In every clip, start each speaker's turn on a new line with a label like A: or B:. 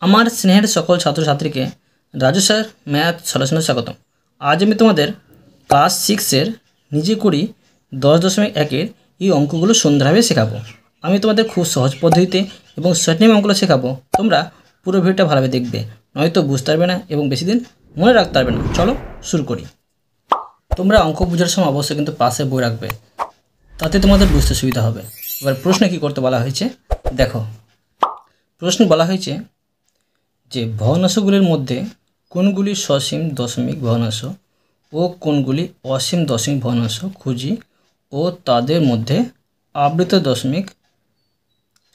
A: আমার স্নেহের সকল ছাত্রছাত্রীকে রাজু স্যার ম্যাথ সলিউশনে স্বাগতম। আজ আমি তোমাদের ক্লাস 6-এর নিজে করি 10.1-এর এই অঙ্কগুলো সুন্দরভাবে শেখাবো। আমি তোমাদের খুব সহজ পদ্ধতিতে এবং সঠিক অঙ্কগুলো শেখাবো। তোমরা পুরো ভিডিওটা ভালোভাবে দেখবে, নয়তো বুঝতে পারবে না এবং বেশি দিন মনে রাখতে পারবে না। চলো শুরু করি। তোমরা অঙ্ক বোঝার সময় অবশ্যই কিন্তু পাশে বই রাখবে, তাতে তোমাদের বুঝতে সুবিধা হবে। এবার প্রশ্নে কী করতে বলা হয়েছে দেখো। প্রশ্ন বলা হয়েছে যে ভগ্নাংশগুলির মধ্যে কোনগুলি সসীম দশমিক ভগ্নাংশ ও কোনগুলি অসীম দশমিক ভগ্নাংশ খুঁজি ও তাদের মধ্যে আবৃত দশমিক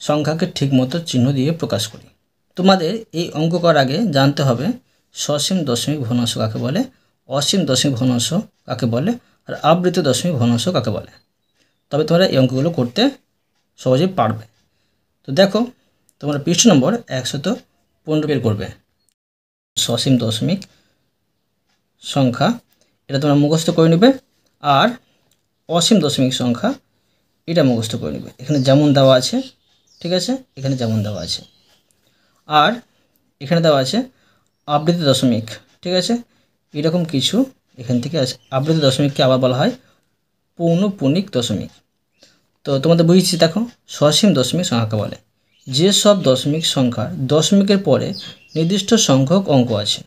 A: সংখ্যাকে ঠিকমতো চিহ্ন দিয়ে প্রকাশ করি। তোমাদের এই অঙ্ক করার আগে জানতে হবে সসীম দশমিক ভগ্নাংশ কাকে বলে, অসীম দশমিক ভগ্নাংশ কাকে বলে, আর আবৃত দশমিক ভগ্নাংশ কাকে বলে। তবে তোমরা এই অঙ্কগুলো করতে সহজেই পারবে। তো দেখো, তোমরা পৃষ্ঠ নম্বর 115 বের করবে। সসীম দশমিক সংখ্যা এটা তোমরা মুখস্থ করে নেবে, আর অসীম দশমিক সংখ্যা এটা মুখস্থ করে নেবে। এখানে যেমন দেওয়া আছে, ঠিক আছে, এখানে যেমন দেওয়া আছে, আর এখানে দেওয়া আছে আবৃত দশমিক, ঠিক আছে, এরকম কিছু এখান থেকে আছে। আবৃত দশমিককে আবার বলা হয় পৌনঃপুনিক দশমিক। তো তোমাদের বুঝেছি। দেখো, সসীম দশমিক সংখ্যাকে বলে যেসব দশমিক সংখ্যার দশমিকের পরে নির্দিষ্ট সংখ্যক অঙ্ক আছে।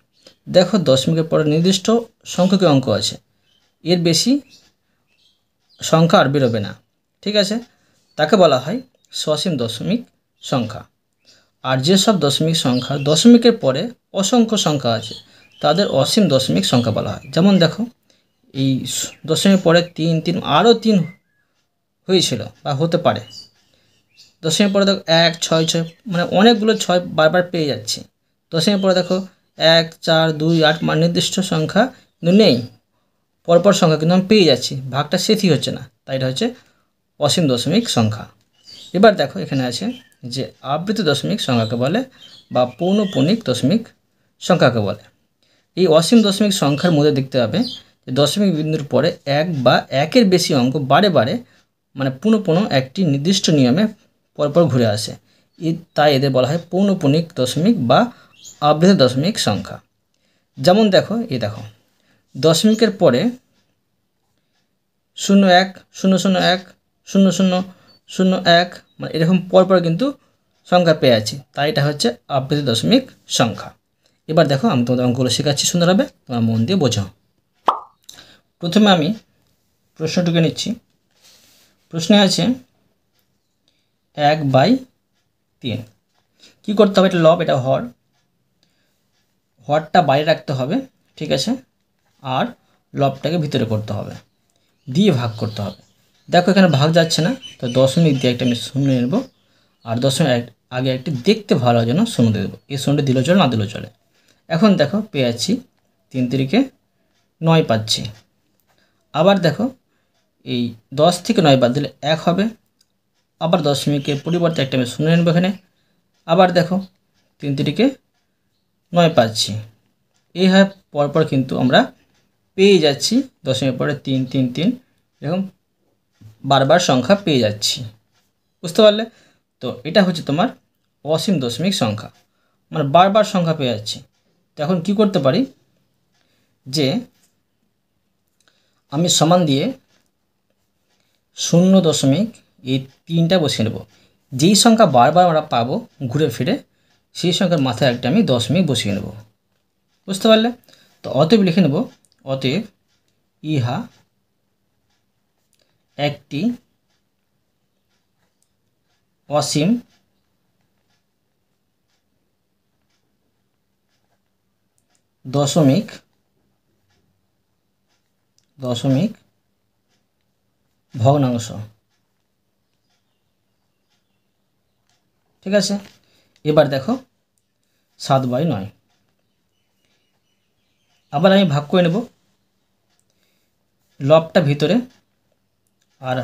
A: দেখো, দশমিকের পরে নির্দিষ্ট সংখ্যক অঙ্ক আছে, এর বেশি সংখ্যা আর বেরোবে না, ঠিক আছে, তাকে বলা হয় সসীম দশমিক সংখ্যা। আর যেসব দশমিক সংখ্যা দশমিকের পরে অসংখ্য সংখ্যা আছে তাদের অসীম দশমিক সংখ্যা বলা হয়। যেমন দেখো, এই দশমিকের পরে 3 3 আরও 3 হয়েছিল বা হতে পারে। দশমিকের পরে দেখো 1 6 6, মানে অনেকগুলো 6 বারবার পেয়ে যাচ্ছি। দশমিকের পরে দেখো 1 4 2 8, মানে নির্দিষ্ট সংখ্যা কিন্তু নেই, পরপর সংখ্যা কিন্তু আমি পেয়ে যাচ্ছি, ভাগটা শেষই হচ্ছে না, তাই এটা হচ্ছে অসীম দশমিক সংখ্যা। এবার দেখো, এখানে আছে যে আবৃত দশমিক সংখ্যাকে বলে বা পৌনঃপুনিক দশমিক সংখ্যাকে বলে। এই অসীম দশমিক সংখ্যার মধ্যে দেখতে হবে যে দশমিক বিন্দুর পরে 1 বা 1-এর বেশি অঙ্ক বারে বারে, মানে পুনঃ পুনঃ একটি নির্দিষ্ট নিয়মে পরপর ঘুরে আসে, তাই এদের বলা হয় পৌনঃপুনিক দশমিক বা আবৃত দশমিক সংখ্যা। যেমন দেখো, দেখো দশমিকের পরে 0 1 0 0 1 0 0 0 1, মানে এরকম পরপর কিন্তু সংখ্যা পেয়ে আছি, তাই এটা হচ্ছে আবৃত দশমিক সংখ্যা। এবার দেখো, আমি তোমাদের অঙ্কগুলো শেখাচ্ছি সুন্দরভাবে, তোমরা মন দিয়ে বোঝো। প্রথমে আমি প্রশ্নটুকে নিচ্ছি। প্রশ্নে আছে 1/3। কী করতে হবে? এটা লব, এটা হর, হরটা বাইরে রাখতে হবে, ঠিক আছে, আর লবটাকে ভিতরে করতে হবে, দিয়ে ভাগ করতে হবে। দেখো, এখানে ভাগ যাচ্ছে না, তো দশমিক দিয়ে একটা আমি শূন্য নেব, আর দশমিক আগে একটি দেখতে ভালো জন্য শূন্য দিয়ে দেবো। এই শূন্যটা দিলেও চলে, না দিলেও চলে। এখন দেখো, পেয়ে যাচ্ছি 3 3-এ 9 পাচ্ছি। আবার দেখো, এই 10 থেকে 9 বাদ দিলে 1 হবে। আবার দশমিকের পরিবর্তে একটা আমি শূন্য নেব এখানে। আবার দেখো, 3 3-এ 9 পাচ্ছি। এইভাবে পরপর কিন্তু আমরা পেয়ে যাচ্ছি দশমিকের পরে 3 3 3, এরকম বারবার সংখ্যা পেয়ে যাচ্ছি। বুঝতে পারলে? তো এটা হচ্ছে তোমার অসীম দশমিক সংখ্যা, মানে বারবার সংখ্যা পেয়ে যাচ্ছি। তো এখন কী করতে পারি যে আমি সমান দিয়ে 0.3 এই 3টা বসিয়ে নেব। যেই সংখ্যা বারবার আমরা পাবো ঘুরে ফিরে, সেই সংখ্যার মাথায় একটা আমি দশমিক বসিয়ে নেব। বুঝতে পারলে? তো অতএব লিখে নেব, অতএব ইহা একটি অসীম দশমিক ভগ্নাংশ। ঠিক আছে, এবার দেখো 7/9। আবার আমি ভাগ করে নেব, লবটা ভিতরে আর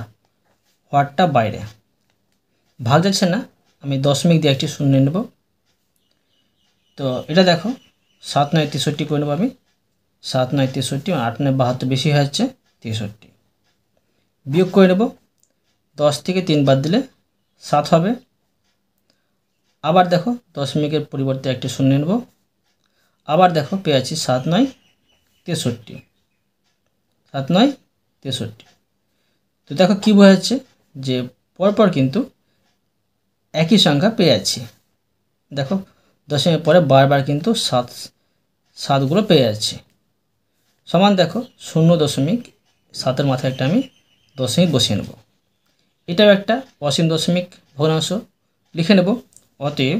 A: হরটা বাইরে। ভাগ যাচ্ছে না, আমি দশমিক দিয়ে একটি শূন্য নেব। তো এটা দেখো, 7 9 63 করে নেব আমি। 7 9 63, 8 9 72, বেশি হয়ে যাচ্ছে 63। বিয়োগ করে নেব, 10 থেকে 3 বাদ দিলে 7 হবে। আবার দেখো দশমিকের পরিবর্তে একটি শূন্য নেব। আবার দেখো পেয়ে যাচ্ছি 7 9 63, 7 9 63। তো দেখো কী বোঝা যাচ্ছে যে পরপর কিন্তু একই সংখ্যা পেয়ে যাচ্ছি। দেখো দশমিকের পরে বারবার কিন্তু সাতগুলো পেয়ে যাচ্ছি। সমান দেখো 0.7 মাথায় একটা আমি দশমিক বসিয়ে নেব। এটাও একটা অসীম দশমিক ভগ্নাংশ, লিখে নেব। অতএব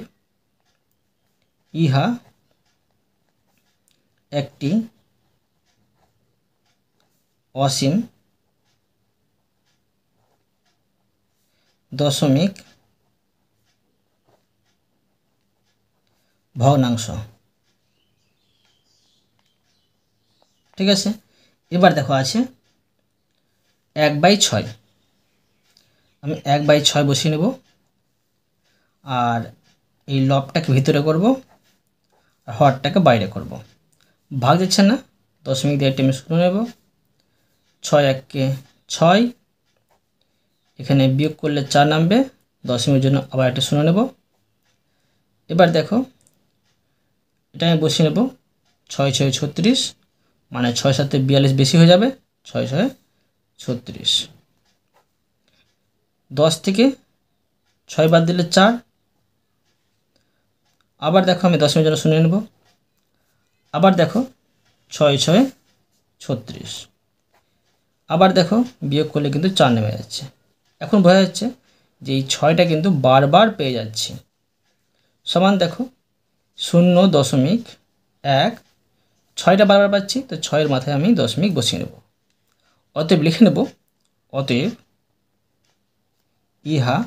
A: ইহা একটি অসীম দশমিক ভগ্নাংশ। ঠিক আছে, এবার দেখো আছে 1/6। আমি 1/6 বসিয়ে নেব, আর এই লবটাকে ভিতরে করব আর হরটাকে বাইরে করব। ভাগ দিচ্ছে না, দশমিক দিয়ে একটি আমি শূন্য নেব। 6 1 6, এখানে বিয়োগ করলে 4 নামবে, দশমিকের জন্য আবার একটা শূন্য নেব। এবার দেখো এটা আমি বসিয়ে নেব 6 6 36, মানে 6 7 42 বেশি হয়ে যাবে, 6 6 36। 10 থেকে 6 বাদ দিলে 4। আবার দেখো আমি দশমিকের জন্য শূন্য নেব। আবার দেখো 6 6 36, আবার দেখো বিয়োগ করলে কিন্তু 4 নেমে যাচ্ছে। এখন বোঝা যাচ্ছে যে এই 6টা কিন্তু বারবার পেয়ে যাচ্ছি। সমান দেখো 0.1, 6টা বারবার পাচ্ছি, তো 6-এর মাথায় আমি দশমিক বসিয়ে নেব। অতএব লিখে নেব, অতএব ইহা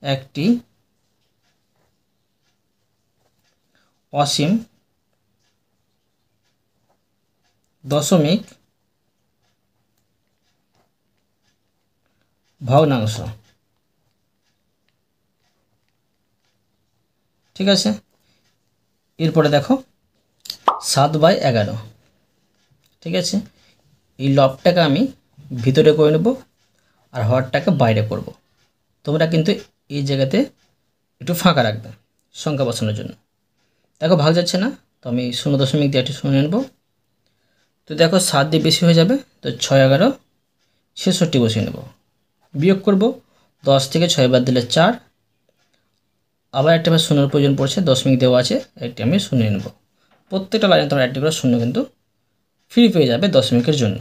A: একটি অসীম দশমিক ভগ্নাংশ। ঠিক আছে, এরপরে দেখো 7/11। ঠিক আছে, এই লবটাকে আমি ভিতরে করে নেব আর হরটাকে বাইরে করব। তোমরা কিন্তু এই জায়গাতে একটু ফাঁকা রাখবে সংখ্যা বসানোর জন্য। দেখো ভাগ যাচ্ছে না, তো আমি 0.1 দিয়ে একটু শুনে নেব। তো দেখো 7 দিয়ে বেশি হয়ে যাবে, তো 6 11 66 বসিয়ে নেব। বিয়োগ করব, 10 থেকে 6 বাদ দিলে 4। আবার একটা আমার শূন্যের প্রয়োজন পড়ছে, দশমিক দেওয়া আছে, একটি আমি শূন্য নেব। প্রত্যেকটা লাইনে তোমরা একটি করে শূন্য কিন্তু ফ্রি পেয়ে যাবে দশমিকের জন্য।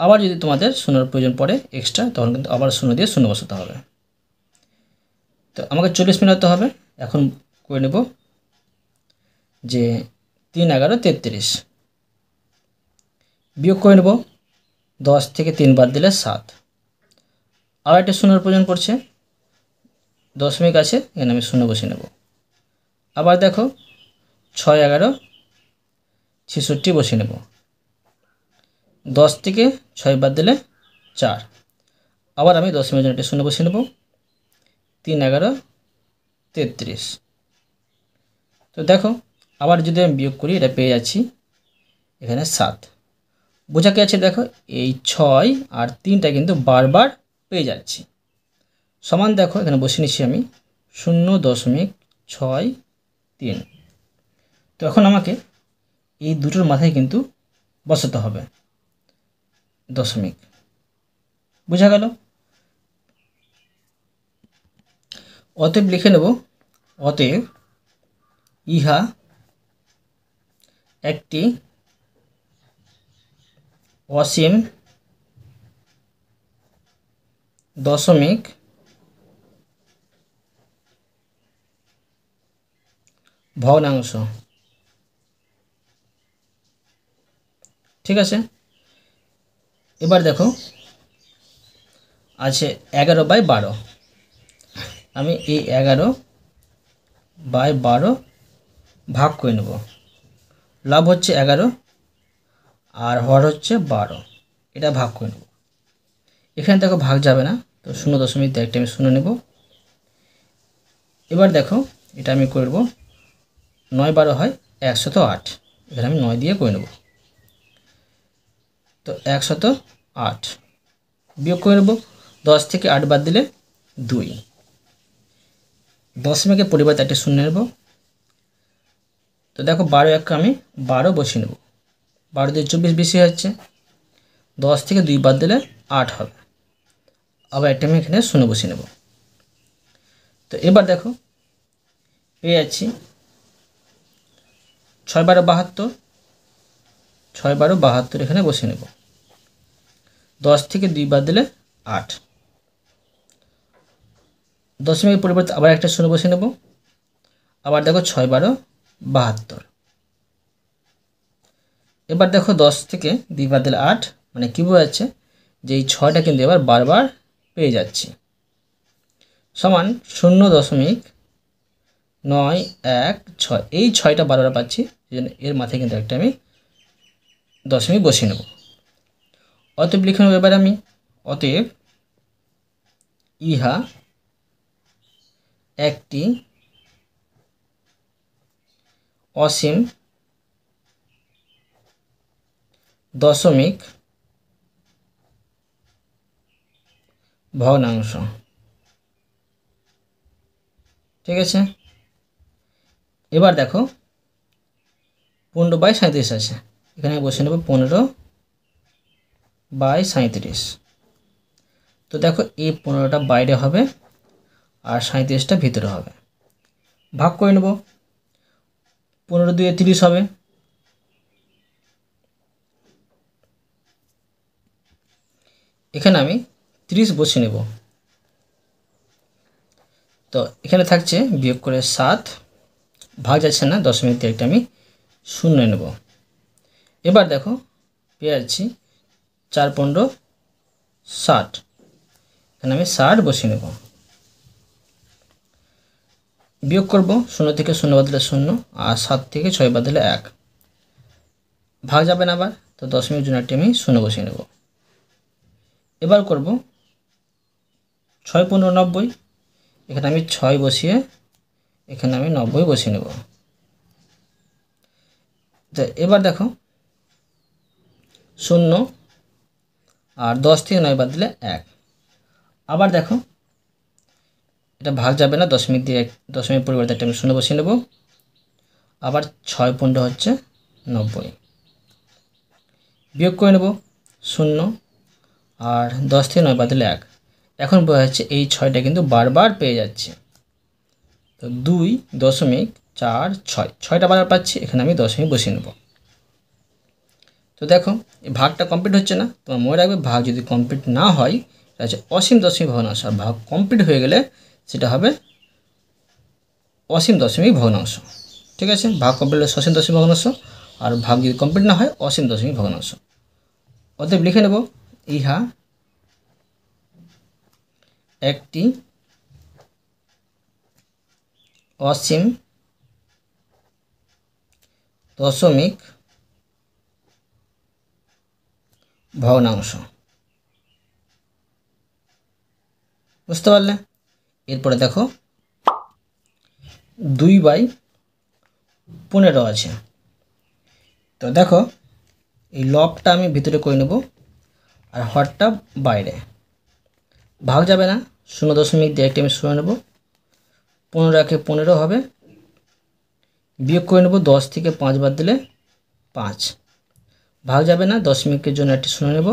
A: আবার যদি তোমাদের শূন্যের প্রয়োজন পড়ে এক্সট্রা, তখন কিন্তু আবার শূন্য দিয়ে শূন্য বসাতে হবে। তো আমাকে 40 মিনিট হবে। এখন করে নেব যে 3 11 33, বিয়োগ করে নেব, 10 থেকে 3 বাদ দিলে 7। আবার একটা শূন্যের প্রয়োজন পড়ছে, দশমিক আছে, এখানে আমি শূন্য বসিয়ে নেব। আবার দেখো 6 11 66 বসিয়ে নেব। 10 থেকে 6 বাদ দিলে 4। আবার আমি দশমিকের জন্য একটা শূন্য বসিয়ে নেব। 3 11 33। তো দেখো আবার যদি আমি বিয়োগ করি, এটা পেয়ে যাচ্ছি এখানে 7। বোঝা কি আছে? দেখো এই 6 আর 3টা কিন্তু বারবার পেয়ে যাচ্ছি। সমান দেখো এখানে বসিয়ে নিচ্ছি আমি 0.63। তো এখন আমাকে এই দুটোর মাথায় কিন্তু বসাতে হবে দশমিক। বোঝা গেল? অতএব লিখে নেব, অতএব ইহা একটি অসীম দশমিক ভগ্নাংশ। ঠিক আছে, এবার দেখো আছে 11/12। আমি এই 11/12 ভাগ করে নেব। লাভ হচ্ছে 11 আর হর হচ্ছে 12, এটা ভাগ করে নেব। এখানে দেখো ভাগ যাবে না, তো 0.1 একটা আমি শূন্য নেব। এবার দেখো এটা আমি করব 9 12 হয় 108, এখানে আমি 9 দিয়ে করে নেব। তো 108 বিয়োগ করে নেব, 10 থেকে 8 বাদ দিলে 2। দশমিকের পরিবর্তে একটা শূন্য নেব। তো দেখো 12 এক আমি 12 বসিয়ে নেব। 12 দিয়ে 24 বেশি হচ্ছে, 10 থেকে 2 বাদ দিলে 8 হবে। আবার একটা আমি এখানে শূন্য বসিয়ে নেব। তো এবার দেখো পেয়ে যাচ্ছি 6 12 72, 6 12 72 এখানে বসিয়ে নেব। 10 থেকে 2 বাদ দিলে 8। দশমিকের পরিবর্তে আবার একটা শূন্য বসিয়ে নেব। আবার দেখো 6 12 72। এবার দেখো 10 থেকে 2 বাদ দিলে 8, মানে কী বোঝাচ্ছে যে এই 6টা কিন্তু এবার বারবার পেয়ে যাচ্ছি। সমান 0.916, এই 6টা বারবার পাচ্ছি, এই জন্য এর মাথায় কিন্তু একটা আমি দশমিক বসিয়ে নেব। অতএব লিখে নেব এবার আমি, অতএব ইহা একটি অসীম দশমিক ভগ্নাংশ। ঠিক আছে, এবার দেখো 15/37 আছে, এখানে বসে নেব 15/37। তো দেখো এই 15টা বাইরে হবে আর 37টা ভিতরে হবে। ভাগ করে নেব, 15 2 30 হবে। এখানে আমি 30 বসিয়ে নেব। তো এখানে থাকছে বিয়োগ করে 7, ভাগ যাচ্ছে না, দশমিক দিয়ে একটা আমি শূন্য নেব। এবার দেখো পেয়ে যাচ্ছি 4 15 60, এখানে আমি 60 বসিয়ে নেব। বিয়োগ করব, 0 থেকে 0 বাদ দিলে 0, আর 7 থেকে 6 বাদ দিলে 1, ভাগ যাবে না আবার, তো দশমিক জন্য একটি আমি 0 বসিয়ে নেব। এবার করব 6 15 90, এখানে আমি 6 বসিয়ে এখানে আমি 90 বসিয়ে নেব। তো এবার দেখো 0, আর 10 থেকে 9 বাদ দিলে 1, আবার দেখো এটা ভাগ যাবে না, দশমিক দিয়ে দশমিক পরিবর্তে একটা আমি 0 বসিয়ে নেব। আবার 6 15 হচ্ছে 90, বিয়োগ করে নেব 0, আর 10 থেকে 9 বাদ দিলে 1। এখন বোঝা যাচ্ছে এই 6টা কিন্তু বারবার পেয়ে যাচ্ছে। তো 2.46, 6টা বারবার পাচ্ছি, এখানে আমি দশমিক বসিয়ে নেব। তো দেখো এই ভাগটা কমপ্লিট হচ্ছে না, তোমার মনে রাখবে ভাগ যদি কমপ্লিট না হয় এটা হচ্ছে অসীম দশমিক ভগ্নাংশ, আর ভাগ কমপ্লিট হয়ে গেলে সেটা হবে অসীম দশমিক ভগ্নাংশ। ঠিক আছে, ভাগ কমপ্লিট হলে সসীম দশমিক ভগ্নাংশ, আর ভাগ যদি কমপ্লিট না হয় অসীম দশমিক ভগ্নাংশ। অতএব লিখে নেব ইহা একটি অসীম দশমিক ভগ্নাংশ। বুঝতে পারলে? এরপরে দেখো 2/15 আছে। তো দেখো এই লবটা আমি ভিতরে করে নেব আর হরটা বাইরে, ভাগ যাবে না, 0 দিয়ে একটি আমি 0 নেব। 15 একে 15 হবে, বিয়োগ করে নেব, 10 থেকে 5 বাদ দিলে 5, ভাগ যাবে না, দশমিকের জন্য একটি 0 নেব।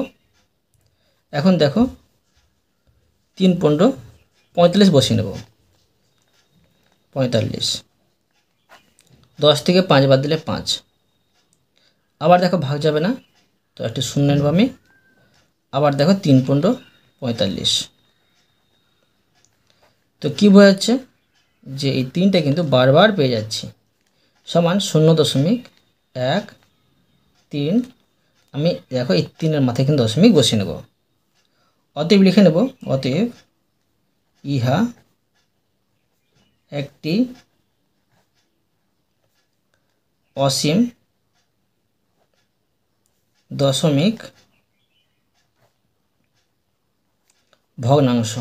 A: এখন দেখো 3 15 45 বসিয়ে নেব, 45, 10 থেকে 5 বাদ দিলে 5, আবার দেখো ভাগ যাবে না, তো একটি 0 নেব আমি। আবার দেখো 3 15 45। তো কী বোঝাচ্ছে যে এই 3টা কিন্তু বারবার পেয়ে যাচ্ছি। সমান 0.13, আমি দেখো এই 3-এর মাথায় কিন্তু দশমিক বসিয়ে নেব। অতএব লিখে নেব, অতএব ইহা একটি অসীম দশমিক ভগ্নাংশ।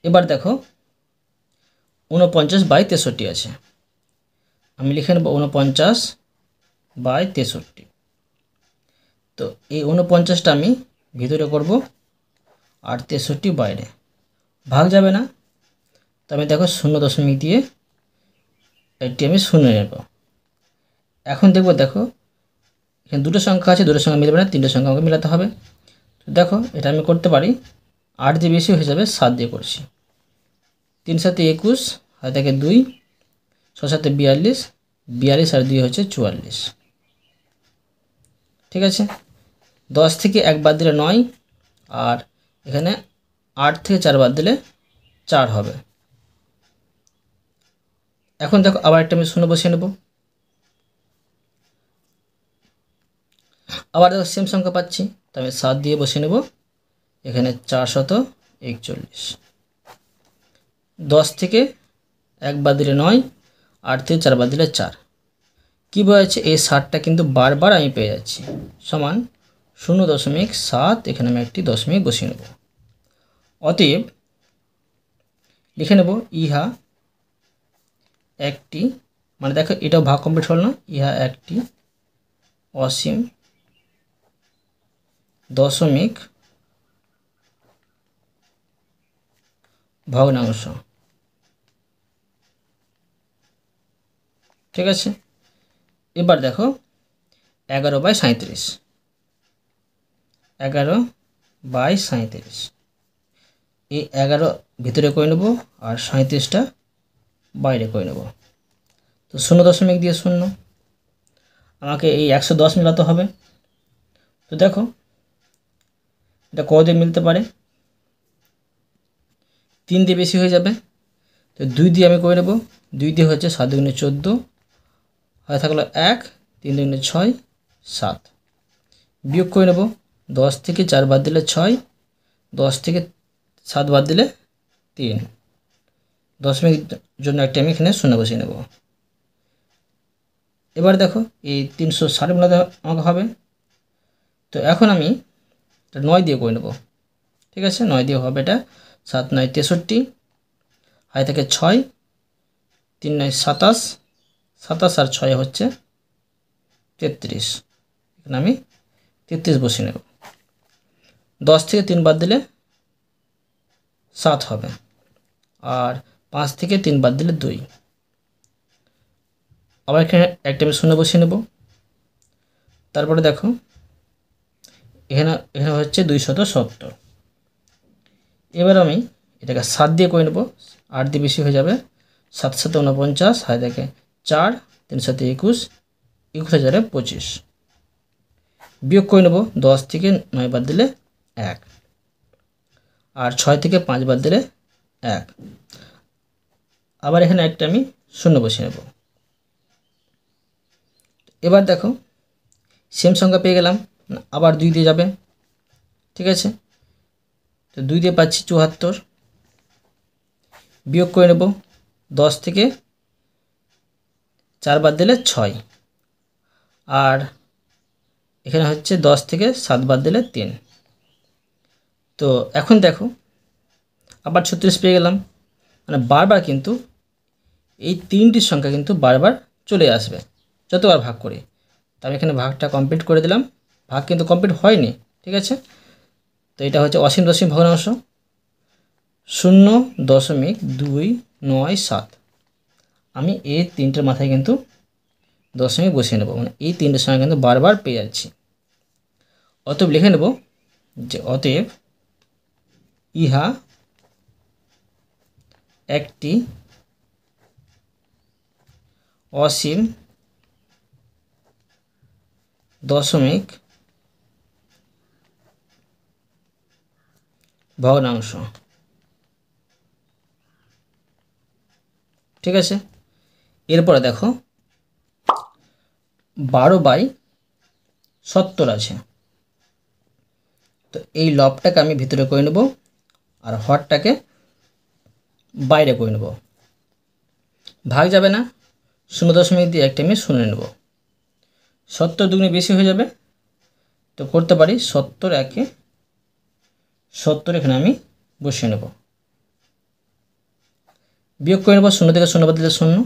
A: এবার দেখো 49/63 আছে, আমি লিখে নেব 49/63। তো এই 49টা আমি ভিতরে করব আর 63 বাইরে, ভাগ যাবে না। তো আমি দেখো 0 দিয়ে এটি আমি শূন্য নেব। এখন দেখো এখানে দুটো সংখ্যা আছে, দুটো সংখ্যা মিলবে না, তিনটে সংখ্যা আমাকে মেলাতে হবে। তো দেখো এটা আমি করতে পারি 8 দিয়ে বেশি হয়ে যাবে, 7 দিয়ে করছি। 3 7 21, হাতে থাকে 2, 6 7 42, 42 আর 2 হচ্ছে 44। ঠিক আছে, 10 থেকে 1 বাদ দিলে 9, আর এখানে 8 থেকে 4 বাদ দিলে 4 হবে। এখন দেখো আবার একটা আমি শূন্য বসিয়ে নেব। আবার দেখো সেম সংখ্যা পাচ্ছি, তো আমি 7 দিয়ে বসিয়ে নেব। এখানে 441। 10 থেকে 1 বাদ দিলে 9, 8 থেকে 4 বাদ দিলে 4। কী বলেছে, এই 60টা কিন্তু বারবার আমি পেয়ে যাচ্ছি, সমান 0.7। এখানে আমি একটি দশমিক বসিয়ে নেব। অতএব লিখে নেব ইহা একটি, মানে দেখো এটাও ভাগ কমপ্লিট হল না, ইহা একটি অসীম দশমিক ভগ্নাংশ। ঠিক আছে, এবার দেখো 11/37, 11/37, এই 11 ভিতরে করে নেব আর 37টা বাইরে করে নেব। তো 0 দিয়ে 0, আমাকে এই 110 মেলাতে হবে। তো দেখো এটা কত দিয়ে মিলতে পারে, 3 দিয়ে বেশি হয়ে যাবে। তো 2 দিয়ে আমি করে নেব। 2 দিয়ে হচ্ছে 7 × 14, হয়ে থাকলো 1, 3 × 6, 7। বিয়োগ করে নেব, 10 থেকে 4 বাদ দিলে 6, 10 থেকে 7 বাদ দিলে 3। দশমিক জন্য একটা আমি এখানে শূন্য বসিয়ে নেব। এবার দেখো এই 360 মেলাতে আমাকে হবে। তো এখন আমি 9 দিয়ে করে নেব। ঠিক আছে, 9 দিয়ে হবে এটা 7 9 63, হাতে থাকে 6, 3 9 27, 27 আর 6 হচ্ছে 33। এখানে আমি 33 বসিয়ে নেব। 10 থেকে 3 বাদ দিলে 7 হবে, আর 5 থেকে 3 বাদ দিলে 2। আবার এখানে একটা আমি শূন্য বসিয়ে নেব। তারপরে দেখো এখানে হচ্ছে 270। এবার আমি এটাকে 7 দিয়ে করে নেব, 8 দিয়ে বেশি হয়ে যাবে। 7 7 49, হাতে থাকে 4, 3 7 21, 21,025। বিয়োগ করে নেব, 10 থেকে 9 বাদ দিলে 1, আর 6 থেকে 5 বাদ দিলে 1। আবার এখানে একটা আমি শূন্য বসিয়ে নেব। এবার দেখো সেম সংখ্যা পেয়ে গেলাম, আবার 2 দিয়ে যাবে। ঠিক আছে, তো 2 দিয়ে পাচ্ছি 74। বিয়োগ করে নেব, 10 থেকে 4 বাদ দিলে 6, আর এখানে হচ্ছে 10 থেকে 7 বাদ দিলে 3। তো এখন দেখো আবার 36 পেয়ে গেলাম, মানে বারবার কিন্তু এই 3টির সংখ্যা কিন্তু বারবার চলে আসবে যতবার ভাগ করি। তো আমি এখানে ভাগটা কমপ্লিট করে দিলাম, ভাগ কিন্তু কমপ্লিট হয়নি। ঠিক আছে, তো এটা হচ্ছে অসীম দশমিক ভগ্নাংশ 0.297। আমি এই 3টের মাথায় কিন্তু দশমিক বসিয়ে নেব, মানে এই 3টের সঙ্গে কিন্তু বারবার পেয়ে যাচ্ছি। অতএব লিখে নেব যে অতএব ইহা একটি অসীম দশমিক ভগ্নাংশ। ঠিক আছে, এরপরে দেখো 12/70 আছে। তো এই লবটাকে আমি ভিতরে করে নেব আর হরটাকে বাইরে করে নেব, ভাগ যাবে না। 0 দিয়ে একটা আমি শুনে নেব। 70 দুগুণে বেশি হয়ে যাবে, তো করতে পারি 70 1 70, এখানে আমি বসিয়ে নেব। বিয়োগ করে নেব, 0 থেকে 0 বাদ দিলে 0,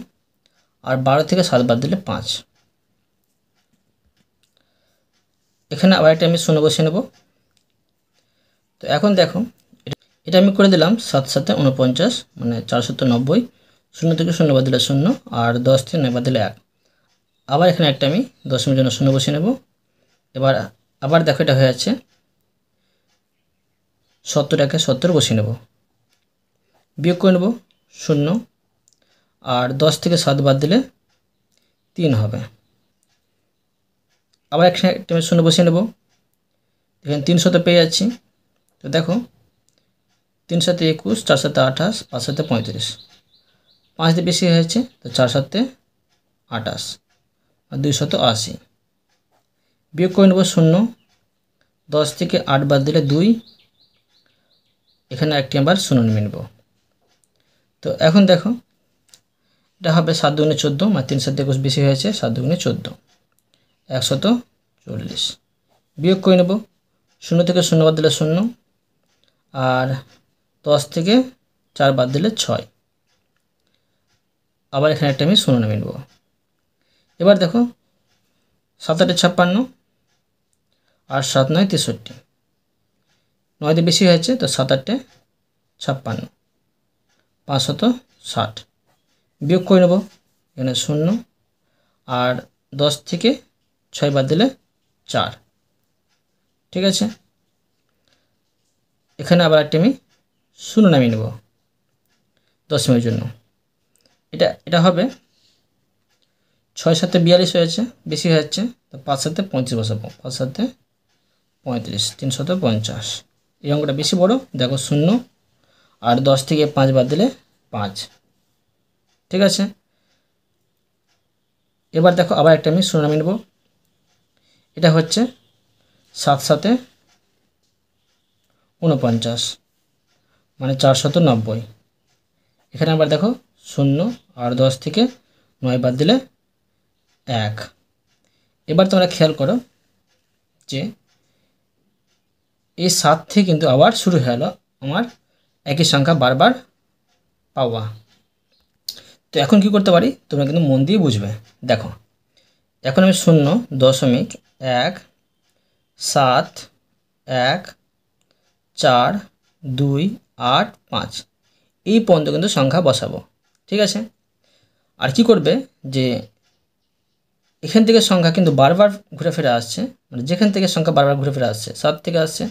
A: আর 12 থেকে 7 বাদ দিলে 5। এখানে আবার একটা আমি 0 বসিয়ে নেব। তো এখন দেখো এটা আমি করে দিলাম 7 7 49 মানে 490। 0 থেকে 0 বাদ দিলে 0 আর 10 থেকে 9 বাদ দিলে 1। আবার এখানে একটা আমি দশমিকের জন্য 0 বসিয়ে নেব। এবার আবার দেখো এটা হয়ে যাচ্ছে 70 70 বসিয়ে নেব, বিয়োগ করে নেব 0 আর 10 থেকে 7 বাদ দিলে 3 হবে। আবার এখানে একটা আমি 0 বসিয়ে নেব, এখানে 300 পেয়ে যাচ্ছি। তো দেখো 3 7 21, 4 7 28, 5 7 35, 5 দিয়ে বেশি হয়েছে তো 4 7 28 আর 280। বিয়োগ করে নেব 0, 10 থেকে 8 বাদ দিলে 2, এখানে একটি আবার 0 নেমে নেব। তো এখন দেখো এটা হবে 7 2 14, মানে 3 7 21 বেশি হয়েছে, 7 2 14, 140। বিয়োগ করে নেব 0 থেকে 0 বাদ দিলে 0 আর 10 থেকে 4 বাদ দিলে 6। আবার এখানে একটা আমি 0 নেমে নেব। এবার দেখো 7 8 56 আর 7 9 63, 9 দিয়ে বেশি হয়েছে তো 7 8 56, 560। বিয়োগ করে নেব এখানে 0 আর 10 থেকে 6 বাদ দিলে 4। ঠিক আছে, এখানে আবার একটা আমি 0 নামিয়ে নেব দশমিকের জন্য। এটা হবে 6 7 42 হয়েছে, বেশি হচ্ছে তো 5 7 35 বসাবো, 5 7 35, 350। এই অঙ্কটা বেশি বড়, দেখো 0 আর 10 থেকে 5 বাদ দিলে 5। ঠিক আছে, এবার দেখো আবার একটা আমি 0 নামিয়ে নেব। এটা হচ্ছে 7 7 49 মানে 490। এখানে আবার দেখো 0 আর 10 থেকে 9 বাদ দিলে 1। এবার তোমরা খেয়াল করো যে এই 7 থেকে কিন্তু আবার শুরু হয়ে গেল আমার একই সংখ্যা বারবার পাওয়া। তো এখন কি করতে পারি তোমরা কিন্তু মন দিয়ে বুঝবে। দেখো এখন আমি 0.1714285 এই পর্যন্ত কিন্তু সংখ্যা বসাবো। ঠিক আছে, আর কি করবে যে এখান থেকে সংখ্যা কিন্তু বারবার ঘুরে ফিরে আসছে, মানে যেখান থেকে সংখ্যা বারবার ঘুরে ফিরে আসছে 7 থেকে আসছে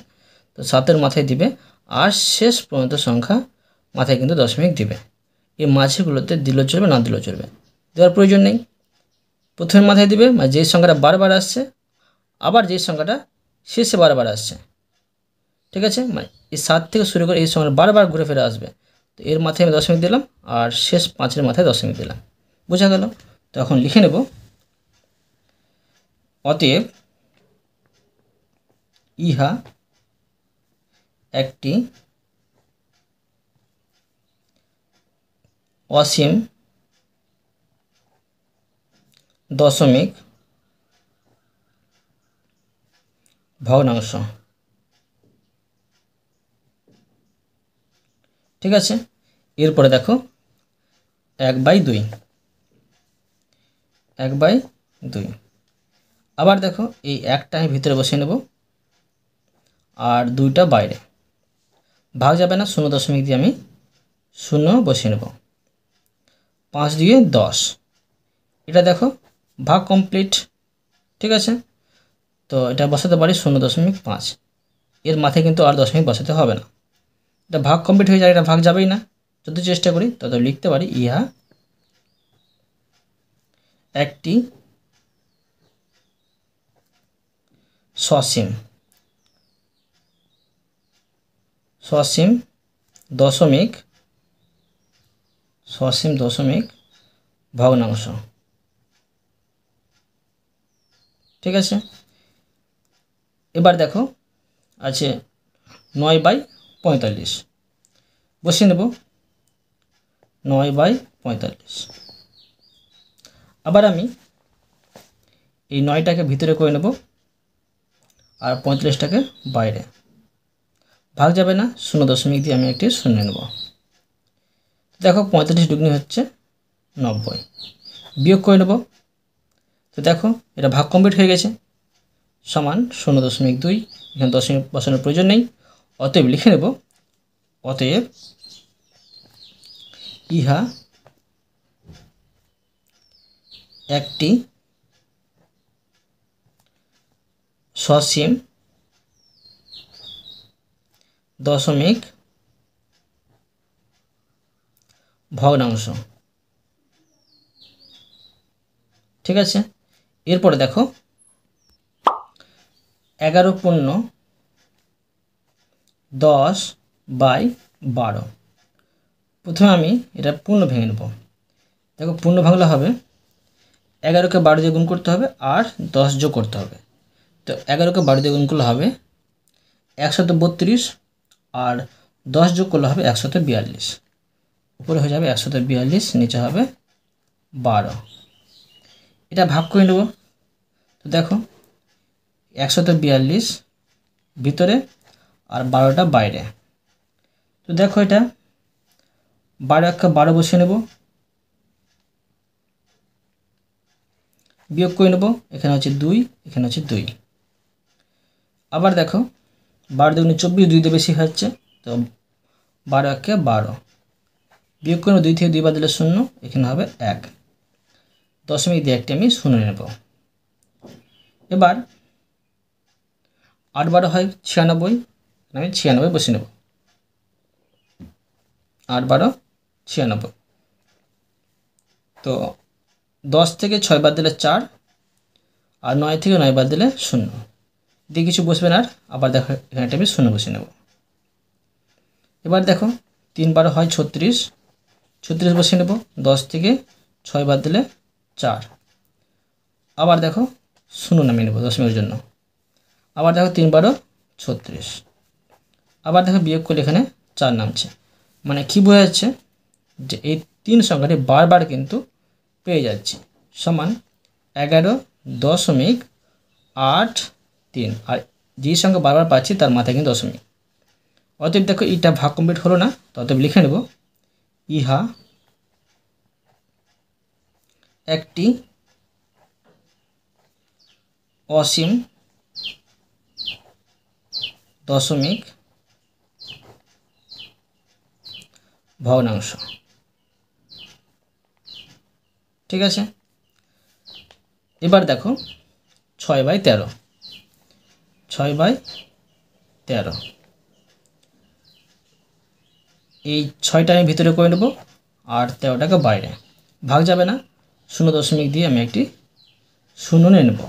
A: তো 7-এর মাথায় দিবে আর শেষ পর্যন্ত সংখ্যা মাথায় কিন্তু দশমিক দিবে। এই মাঝেগুলোতে দিলেও চলবে, না দিলেও চলবে, দেওয়ার প্রয়োজন নেই। প্রথমে মাথায় দিবে মানে যেই সংখ্যাটা বারবার আসছে, আবার যেই সংখ্যাটা শেষে বারবার আসছে। ঠিক আছে, মানে এই 7 থেকে শুরু করে এই সংখ্যাটা বারবার ঘুরে ফিরে আসবে, তো এর মাথায় আমি দশমিক দিলাম আর শেষ 5-এর মাথায় দশমিক দিলাম। বোঝা গেল? তো এখন লিখে নেব, অতএব ইহা একটি অসীম দশমিক ভগ্নাংশ। ঠিক আছে, এরপরে দেখো 1/2, 1/2। আবার দেখো এই একটা আমি ভিতরে বসিয়ে নেব আর 2টা বাইরে, ভাগ যাবে না, 0 দশমিক দিয়ে আমি 0 বসিয়ে নেব। 5 2 10, এটা দেখো ভাগ কমপ্লিট। ঠিক আছে, তো এটা বসাতে পারি 0.5, এর মাথায় কিন্তু আর দশমিক বসাতে হবে না, এটা ভাগ কমপ্লিট হয়ে যায়, এটা ভাগ যাবেই না। যত চেষ্টা করি তত লিখতে পারি ইহা একটি সসীম দশমিক ভগ্নাংশ। ঠিক আছে, এবার দেখো আছে 9/45, বসিয়ে নেব 9/45। আবার আমি এই 9টাকে ভিতরে করে নেব আর 45টাকে বাইরে, ভাগ যাবে না, 0 দশমিক দিয়ে আমি একটি 0 নেব। দেখো 45 দুগুণে হচ্ছে 90, বিয়োগ করে নেব। তো দেখো এটা ভাগ কমপ্লিট হয়ে গেছে, সমান 0.2, এখানে দশমিক বসানোর প্রয়োজন নেই। অতএব লিখে নেব অতএব ইহা একটি সসীম দশমিক ভগ্নাংশ। ঠিক আছে, এরপরে দেখো 11×10^12। প্রথমে আমি এটা পূর্ণ ভেঙে নেব। দেখো পূর্ণ ভাঙলে হবে 11কে 12 দিয়ে গুণ করতে হবে আর 10 যোগ করতে হবে। তো 11কে 12 দিয়ে গুণ করলে হবে 132 আর 10 যোগ করলে হবে 142। উপরে হয়ে যাবে 142, নিচে হবে 12। এটা ভাগ করে নেব। তো দেখো 142 ভিতরে আর 12টা বাইরে। তো দেখো এটা 12 বসিয়ে নেব, বিয়োগ করে নেব। এখানে হচ্ছে 2, এখানে হচ্ছে 2। আবার দেখো 12 দুগুণে 24, 2 দিয়ে বেশি হচ্ছে, তো 12×12 বিয়োগ করে 2 থেকে 2 বাদ দিলে 0, এখানে হবে 1। দশমিক দিয়ে একটি আমি 0 নেব। এবার 8×12 হয় 96, আমি 96 বসে নেব। 8×12 96। তো 10 থেকে 6 বাদ দিলে 4 আর 9 থেকে 9 বাদ দিলে 0 দিয়ে কিছু বসবে না। আবার দেখো এখানে আমি 0 বসে নেব। এবার দেখো 3×12 হয় 36, 36 বসে নেব। 10 থেকে 6 বাদ দিলে 4। আবার দেখো 0 নামিয়ে নেব দশমিকের জন্য। আবার দেখো 3×12 36। আবার দেখো বিয়োগ করলে এখানে 4 নামছে। মানে কি বোঝা যাচ্ছে যে এই 3 সংখ্যাটি বারবার কিন্তু পেয়ে যাচ্ছি। সমান 11.83। আর যেই সংখ্যা বারবার পাচ্ছি তার মাথায় কিন্তু দশমিক। অতএব দেখো এটা ভাগ কমপ্লিট হলো না, তো অতএব লিখে নেব ইহা একটি অসীম দশমিক ভগ্নাংশ। ঠিক আছে, এবার দেখো 6/13। 6/13 এই 6টা আমি ভিতরে করে নেব আর 13টাকে বাইরে। ভাগ যাবে না, 0 দিয়ে আমি একটি 0 নিয়ে নেব।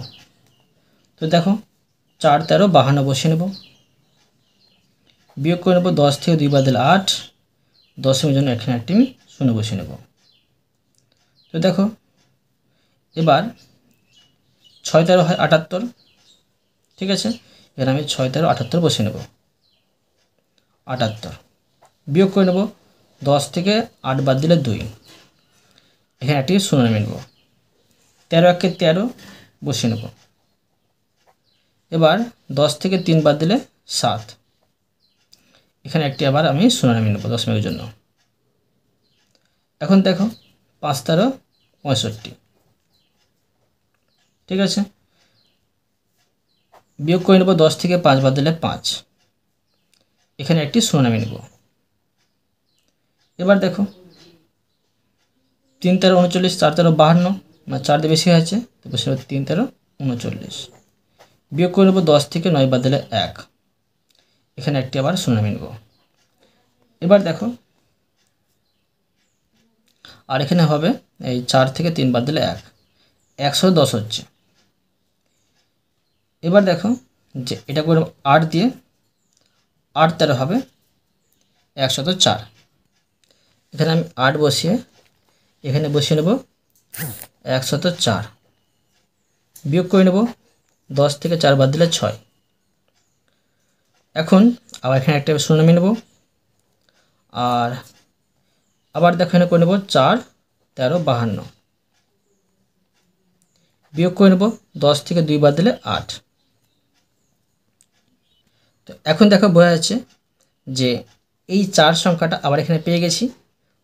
A: তো দেখো 4×13 = 52 বসিয়ে নেব। বিয়োগ করে নেব 10 থেকে 2 বাদ দিলে 8, দশমিকের জন্য এখানে একটি আমি 0 বসিয়ে নেব। তো দেখো এবার 6×13 হয় 78। ঠিক আছে, এবার আমি 6×13 বসিয়ে নেব। 78 বিয়োগ করে নেব 10 থেকে 8 বাদ দিলে 2, এখানে একটি 0 নামিয়ে নেব। 13×13 বসিয়ে নেব। এবার 10 থেকে 3 বাদ দিলে 7, এখানে একটি আবার আমি 0 নামিয়ে নেব দশমিকের জন্য। এখন দেখো 5×13 65। ঠিক আছে, বিয়োগ করে নেব 10 থেকে 5 বাদ দিলে 5, এখানে একটি 0 নামিয়ে নেব। এবার দেখো 3×13 39, 4×13 52, মানে 4 দিয়ে বেশি হয়েছে, তো বসে 3×13 39। বিয়োগ করে নেব 10 থেকে 9 বাদ দিলে 1, এখানে একটি আবার 0 নামিয়ে নেব। এবার দেখো আর এখানে হবে এই 4 থেকে 3 বাদ দিলে 1, 110 হচ্ছে। এবার দেখো যে এটা করে 8 দিয়ে 8×13 হবে 104। এখানে আমি 8 বসিয়ে এখানে বসিয়ে নেব 104। বিয়োগ করে নেব 10 থেকে 4 বাদ দিলে 6। এখন আবার এখানে একটা 0 নামিয়ে নেব। আর আবার দেখো এখানে করে নেব 4×13 52। বিয়োগ করে নেব 10 থেকে 2 বাদ দিলে 8। তো এখন দেখো বোঝা যাচ্ছে যে এই 4 সংখ্যাটা আবার এখানে পেয়ে গেছি।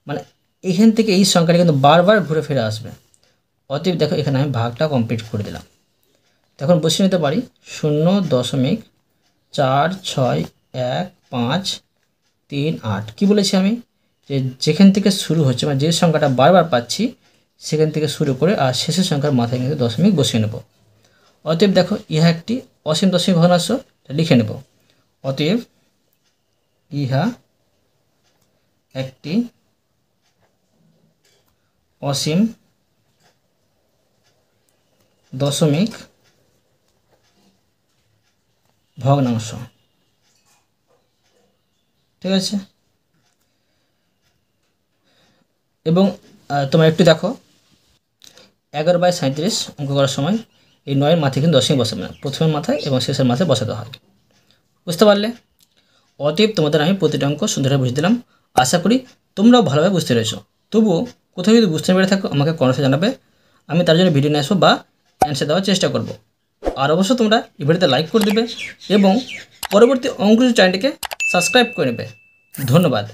A: মানে এখান থেকে এই সংখ্যাটা কিন্তু বারবার ঘুরে ফিরে আসবে। অতএব দেখো এখানে আমি ভাগটা কমপ্লিট করে দিলাম। তখন বসিয়ে নিতে পারি 0.4615 3 8 কি বলেছি আমি যে যেখান থেকে শুরু হচ্ছে মানে যে সংখ্যাটা বারবার পাচ্ছি সেখান থেকে শুরু করে আর শেষের সংখ্যার মাথায় কিন্তু দশমিক বসিয়ে নেব। অতএব দেখো ইহা একটি অসীম দশমিক ভগ্নাংশ, লিখে নেব। অতএব ইহা একটি অসীম দশমিক ভগ্নাংশ। ঠিক আছে, এবং তোমরা একটু দেখো 11/37 অঙ্ক করার সময় এই 9-এর মাথায় কিন্তু দশমিক বসাবে না, প্রথমের মাথায় এবং শেষের মাথায় বসাতে হয়। বুঝতে পারলে? অতএব তোমাদের আমি প্রতিটা অঙ্ক সুন্দরভাবে বুঝে দিলাম। আশা করি তোমরাও ভালোভাবে বুঝতে পেরেছো। তবুও কোথাও যদি বুঝতে পেরে থাকো আমাকে কমেন্টে জানাবে, আমি তার জন্য ভিডিও নিয়ে আসবো বা অ্যান্সার দেওয়ার চেষ্টা করব। আর অবশ্য তোমরা এই ভিডিওতে লাইক করে দেবে এবং পরবর্তী অঙ্ক চ্যানেলটিকে সাবস্ক্রাইব করে নেবে। ধন্যবাদ।